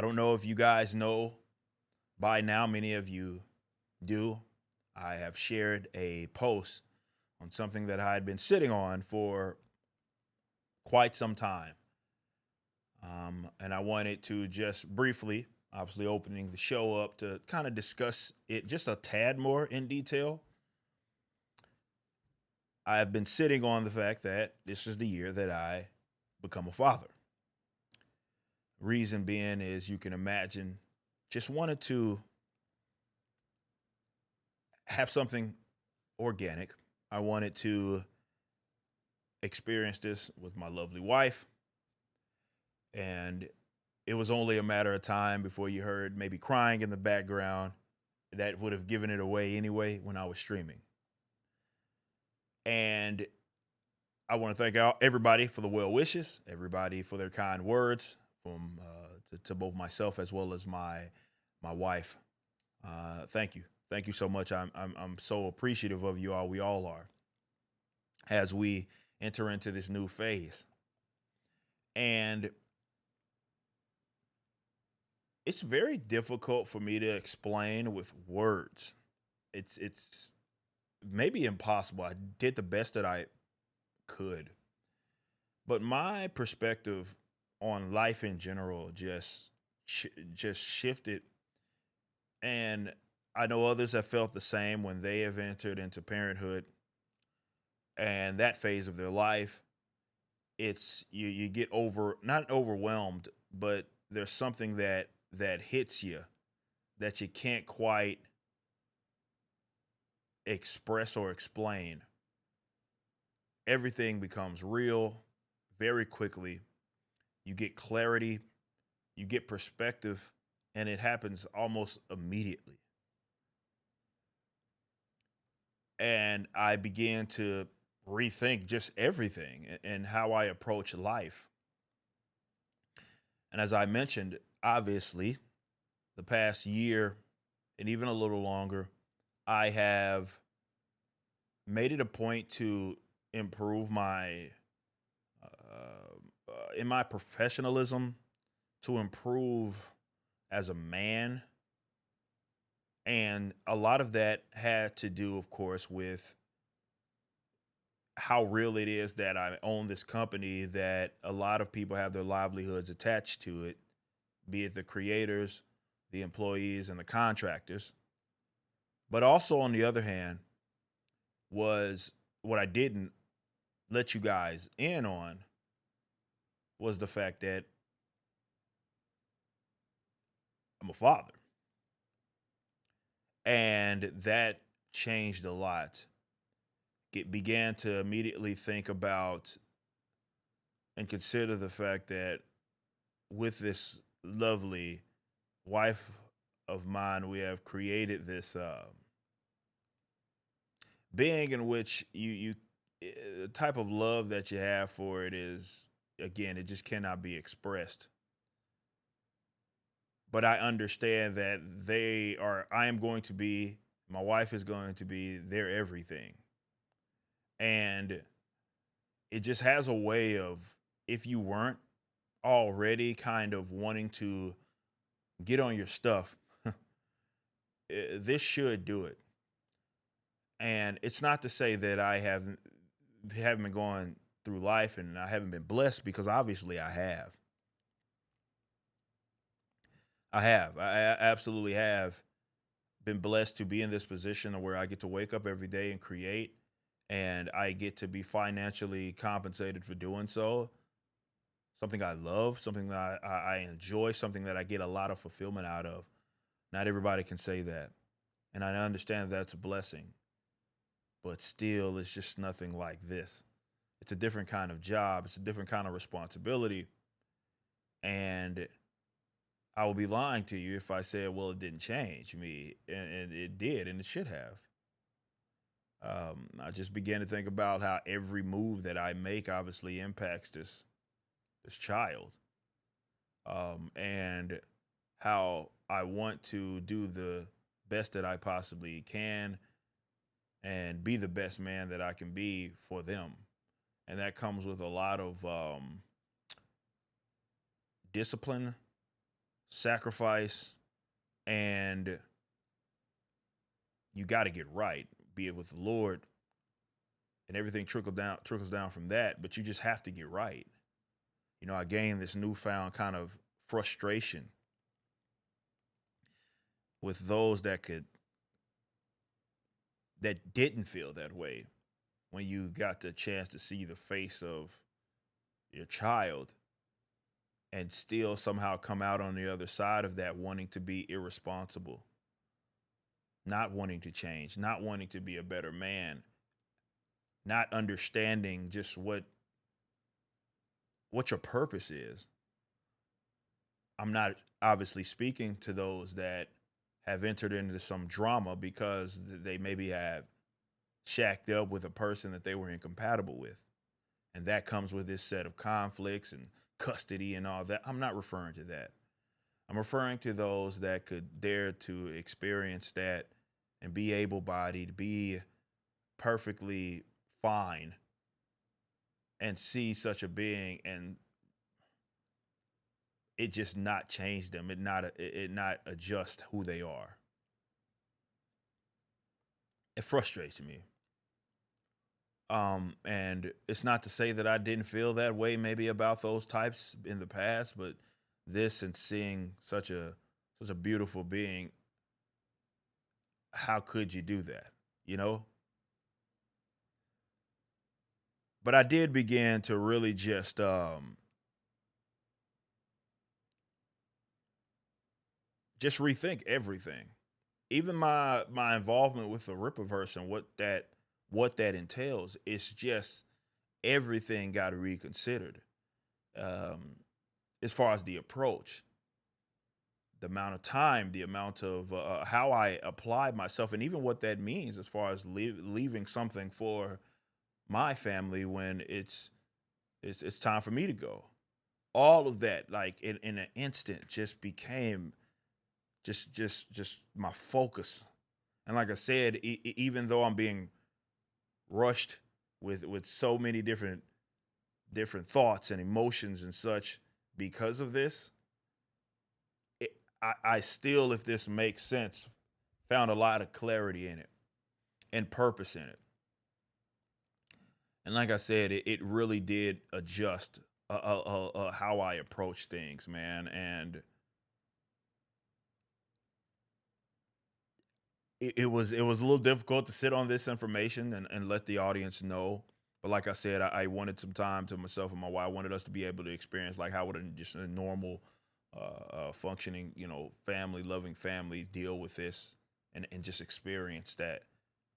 I don't know if you guys know by now, many of you do. I have shared a post on something that I had been sitting on for quite some time. And I wanted to just briefly, obviously, opening the show up to kind of discuss it just a tad more in detail. I have been sitting on the fact that this is the year that I become a father. Reason being is you can imagine just wanted to have something organic. I wanted to experience this with my lovely wife. And it was only a matter of time before you heard maybe crying in the background. That would have given it away anyway when I was streaming. And I want to thank everybody for the well wishes, everybody for their kind words from to both myself as well as my wife. Thank you, thank you so much. I'm so appreciative of you all. We all are as we enter into this new phase, and it's very difficult for me to explain with words. It's maybe impossible. I did the best that I could, but my perspective on life in general just shifted, and I know others have felt the same when they have entered into parenthood and that phase of their life. It's you get over not overwhelmed, but there's something that hits you that you can't quite express or explain. Everything becomes real very quickly. You get clarity, you get perspective, and it happens almost immediately. And I began to rethink just everything and how I approach life. And as I mentioned, obviously, the past year and even a little longer, I have made it a point to improve my in my professionalism, to improve as a man. And a lot of that had to do, of course, with how real it is that I own this company, that a lot of people have their livelihoods attached to it, be it the creators, the employees, and the contractors. But also, on the other hand, was what I didn't let you guys in on was the fact that I'm a father. And that changed a lot. Began to immediately think about and consider the fact that with this lovely wife of mine, we have created this being in which the type of love that you have for it is, again, it just cannot be expressed. But I understand that I am going to be, my wife is going to be their everything. And it just has a way of, if you weren't already kind of wanting to get on your stuff, this should do it. And it's not to say that I haven't been going through life and I haven't been blessed, because obviously I have. I absolutely have been blessed to be in this position where I get to wake up every day and create, and I get to be financially compensated for doing so. Something I love, something that I enjoy, something that I get a lot of fulfillment out of. Not everybody can say that. And I understand that's a blessing, but still, it's just nothing like this. It's a different kind of job, it's a different kind of responsibility. And I would be lying to you if I said, well, it didn't change me. And it did, and it should have. I just began to think about how every move that I make obviously impacts this child, and how I want to do the best that I possibly can and be the best man that I can be for them. And that comes with a lot of discipline, sacrifice, and you got to get right, be it with the Lord, and everything trickles down from that. But you just have to get right. I gained this newfound kind of frustration with those that didn't feel that way when you got the chance to see the face of your child and still somehow come out on the other side of that wanting to be irresponsible, not wanting to change, not wanting to be a better man, not understanding just what your purpose is. I'm not obviously speaking to those that have entered into some drama because they maybe have shacked up with a person that they were incompatible with. And that comes with this set of conflicts and custody and all that. I'm not referring to that. I'm referring to those that could dare to experience that and be able bodied, be perfectly fine, and see such a being and it just not change them, it not adjust who they are. It frustrates me. And it's not to say that I didn't feel that way maybe about those types in the past, but this and seeing such a beautiful being, how could you do that? You know? But I did begin to really just rethink everything. Even my involvement with the Rippaverse and what that entails. It's just everything got reconsidered. Um, as far as the approach, the amount of time, the amount of how I apply myself, and even what that means as far as leaving something for my family when it's time for me to go. All of that, like in an instant, just became just my focus. And like I said, even though I'm being rushed with so many different thoughts and emotions and such because of this, I still, if this makes sense, found a lot of clarity in it and purpose in it. And like I said, it really did adjust how I approach things, man. And it was a little difficult to sit on this information and let the audience know. But like I said, I wanted some time to myself and my wife. I wanted us to be able to experience like how would just a normal, functioning, family, loving family deal with this and just experience that.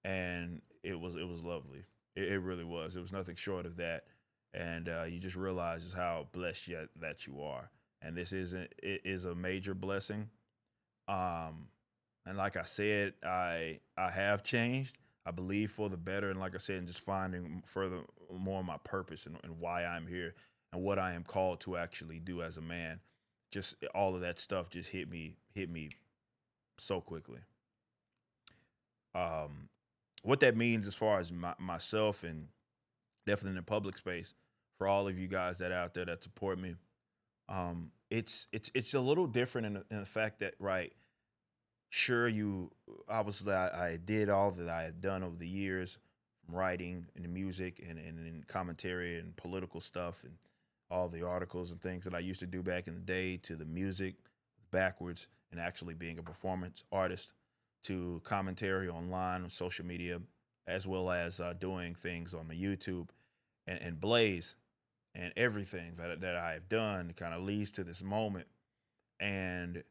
And it was lovely. It really was. It was nothing short of that. And you just realize just how blessed that you are. And this is a major blessing. Um, and like I said, I have changed. I believe for the better, and like I said, and just finding further more my purpose and why I'm here and what I am called to actually do as a man. Just all of that stuff just hit me so quickly. Um, what that means as far as myself and definitely in the public space for all of you guys that out there that support me. It's a little different in the fact that right, sure you obviously I did all that I had done over the years from writing and the music and in commentary and political stuff and all the articles and things that I used to do back in the day to the music backwards and actually being a performance artist to commentary online on social media as well as doing things on the YouTube and Blaze and everything that I have done kind of leads to this moment. And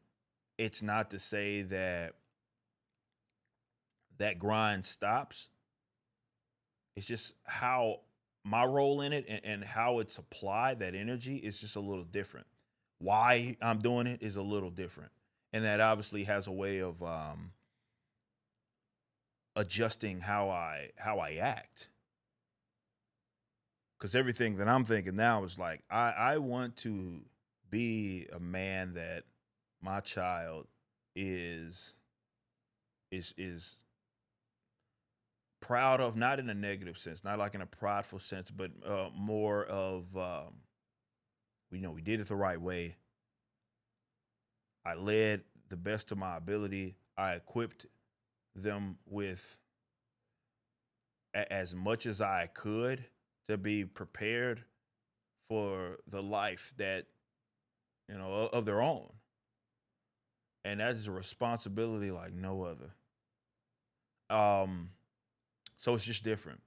it's not to say that that grind stops. It's just how my role in it and how it's applied, that energy is just a little different. Why I'm doing it is a little different. And that obviously has a way of adjusting how I act. Because everything that I'm thinking now is like I want to be a man that my child is is proud of, not in a negative sense, not like in a prideful sense, but more of we did it the right way. I led the best of my ability. I equipped them with as much as I could to be prepared for the life that, of their own. And that is a responsibility like no other. Um, so it's just different.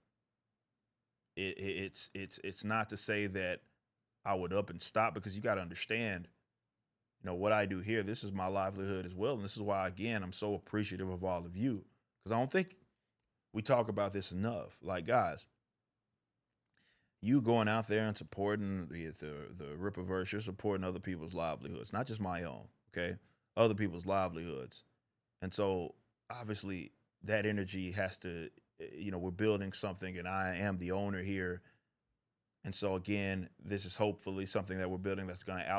It's not to say that I would up and stop, because you got to understand, what I do here. This is my livelihood as well, and this is why, again, I'm so appreciative of all of you, because I don't think we talk about this enough. Like, guys, you going out there and supporting the Rippaverse, you're supporting other people's livelihoods, not just my own. Okay, other people's livelihoods, and so obviously that energy has to, we're building something, and I am the owner here. And so again, this is hopefully something that we're building that's going to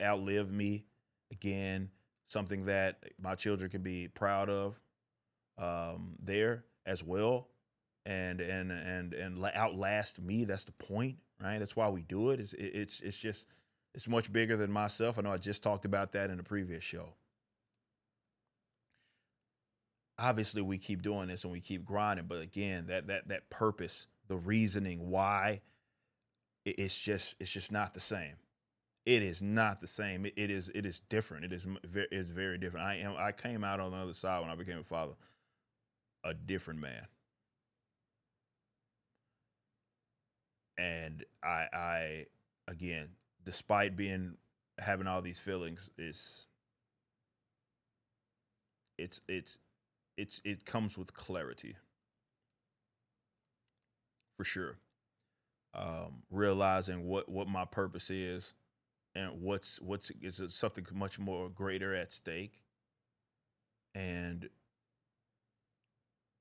outlive me. Again, something that my children can be proud of, there as well, and outlast me. That's the point, right? That's why we do it. It's just it's much bigger than myself. I know I just talked about that in the previous show. Obviously, we keep doing this and we keep grinding, but again, that purpose, the reasoning why, it's just not the same. It is not the same. It is different. It's very different. I came out on the other side when I became a father, a different man, and I again, despite being having all these feelings, it's it comes with clarity for sure. Realizing what my purpose is, and what's is it something much more greater at stake, and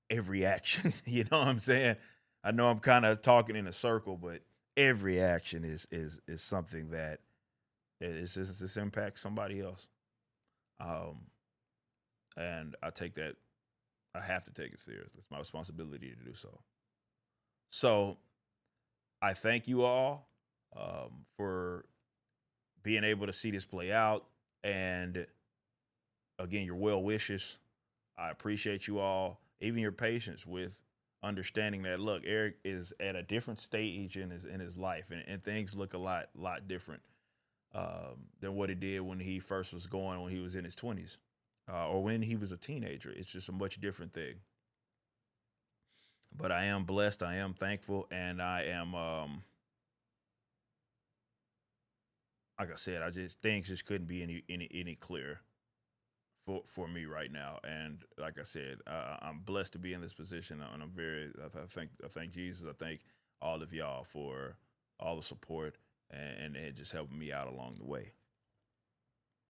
every action. You know what I'm saying? I know I'm kind of talking in a circle, but every action is something that is this impacts somebody else. Um, and I take that. I have to take it serious. It's my responsibility to do so. So I thank you all, for being able to see this play out, and again, your well wishes. I appreciate you all, even your patience with understanding that. Look, Eric is at a different stage in his life, and things look a lot different, than what it did when he first was going, when he was in his 20s, or when he was a teenager. It's just a much different thing. But I am blessed. I am thankful, and I am, like I said, I just things just couldn't be any clearer for me right now. And like I said, I'm blessed to be in this position, and I thank Jesus. I thank all of y'all for all the support, and it just helping me out along the way.